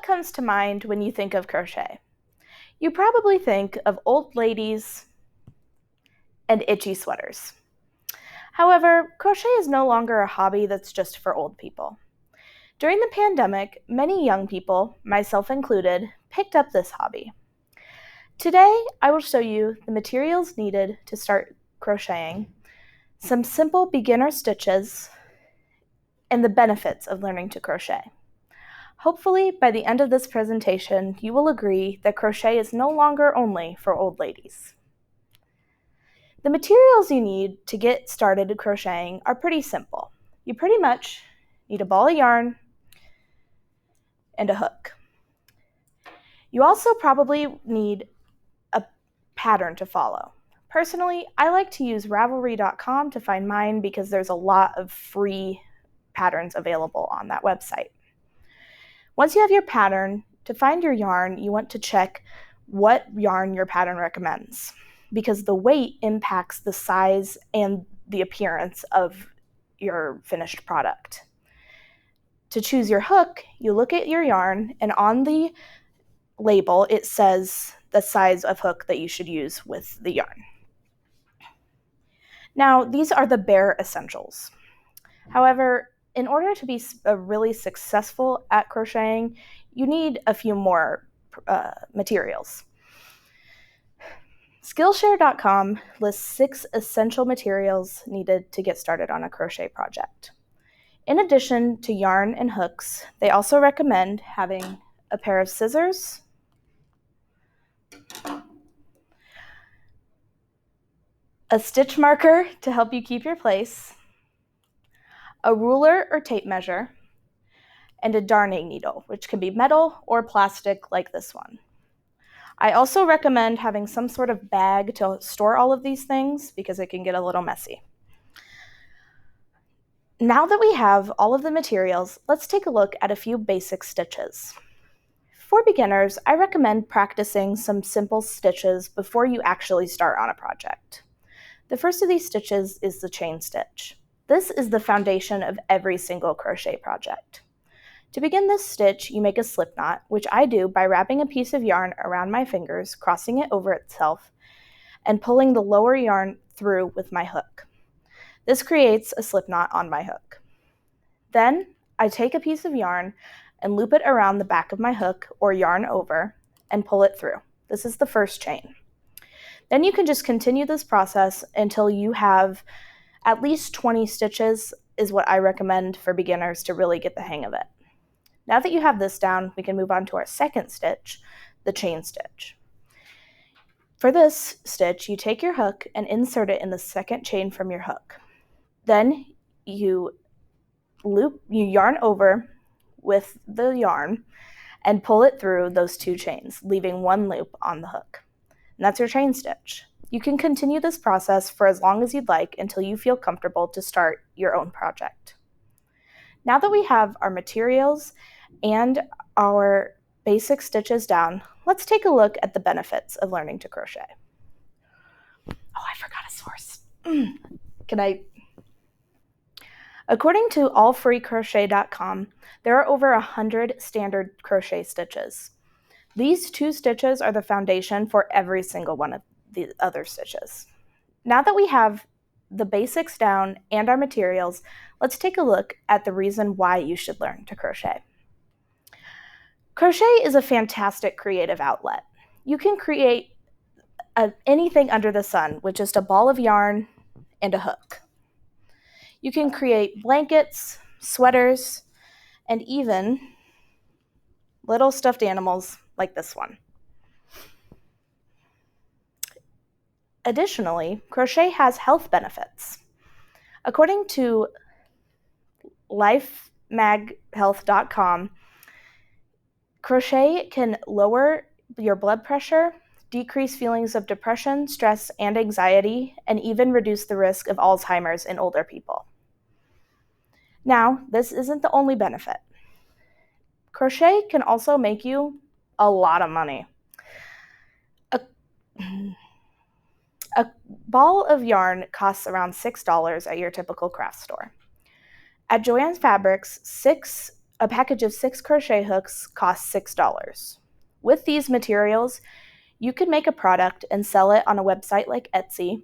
What comes to mind when you think of crochet? You probably think of old ladies and itchy sweaters. However, crochet is no longer a hobby that's just for old people. During the pandemic, many young people, myself included, picked up this hobby. Today, I will show you the materials needed to start crocheting, some simple beginner stitches, and the benefits of learning to crochet. Hopefully, by the end of this presentation, you will agree that crochet is no longer only for old ladies. The materials you need to get started crocheting are pretty simple. You pretty much need a ball of yarn and a hook. You also probably need a pattern to follow. Personally, I like to use Ravelry.com to find mine because there's a lot of free patterns available on that website. Once you have your pattern, to find your yarn, you want to check what yarn your pattern recommends, because the weight impacts the size and the appearance of your finished product. To choose your hook, you look at your yarn, and on the label, it says the size of hook that you should use with the yarn. Now, these are the bare essentials. However, in order to be really successful at crocheting, you need a few more materials. Skillshare.com lists 6 essential materials needed to get started on a crochet project. In addition to yarn and hooks, they also recommend having a pair of scissors, a stitch marker to help you keep your place, a ruler or tape measure, and a darning needle, which can be metal or plastic like this one. I also recommend having some sort of bag to store all of these things because it can get a little messy. Now that we have all of the materials, let's take a look at a few basic stitches. For beginners, I recommend practicing some simple stitches before you actually start on a project. The first of these stitches is the chain stitch. This is the foundation of every single crochet project. To begin this stitch, you make a slip knot, which I do by wrapping a piece of yarn around my fingers, crossing it over itself, and pulling the lower yarn through with my hook. This creates a slip knot on my hook. Then, I take a piece of yarn and loop it around the back of my hook or yarn over and pull it through. This is the first chain. Then you can just continue this process until you have at least 20 stitches is what I recommend for beginners to really get the hang of it. Now that you have this down, we can move on to our second stitch, the chain stitch. For this stitch, you take your hook and insert it in the second chain from your hook. Then you yarn over with the yarn and pull it through those 2 chains, leaving 1 loop on the hook. And that's your chain stitch. You can continue this process for as long as you'd like until you feel comfortable to start your own project. Now that we have our materials and our basic stitches down, let's take a look at the benefits of learning to crochet. Oh, I forgot a source. According to allfreecrochet.com, there are over 100 standard crochet stitches. These 2 stitches are the foundation for every single one of the other stitches. Now that we have the basics down and our materials, let's take a look at the reason why you should learn to crochet. Crochet is a fantastic creative outlet. You can create anything under the sun with just a ball of yarn and a hook. You can create blankets, sweaters, and even little stuffed animals like this one. Additionally, crochet has health benefits. According to lifemaghealth.com, crochet can lower your blood pressure, decrease feelings of depression, stress, and anxiety, and even reduce the risk of Alzheimer's in older people. Now, this isn't the only benefit. Crochet can also make you a lot of money. A ball of yarn costs around $6 at your typical craft store. At Joann's Fabrics, 6 A package of 6 crochet hooks costs $6. With these materials, you could make a product and sell it on a website like Etsy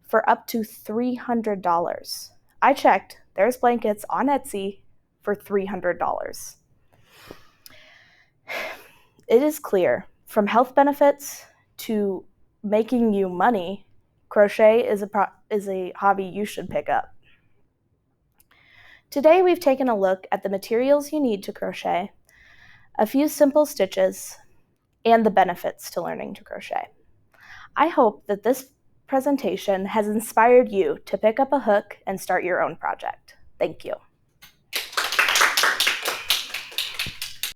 for up to $300. I checked, there's blankets on Etsy for $300. It is clear, from health benefits to making you money, crochet is a hobby you should pick up. Today we've taken a look at the materials you need to crochet, a few simple stitches, and the benefits to learning to crochet. I hope that this presentation has inspired you to pick up a hook and start your own project. Thank you.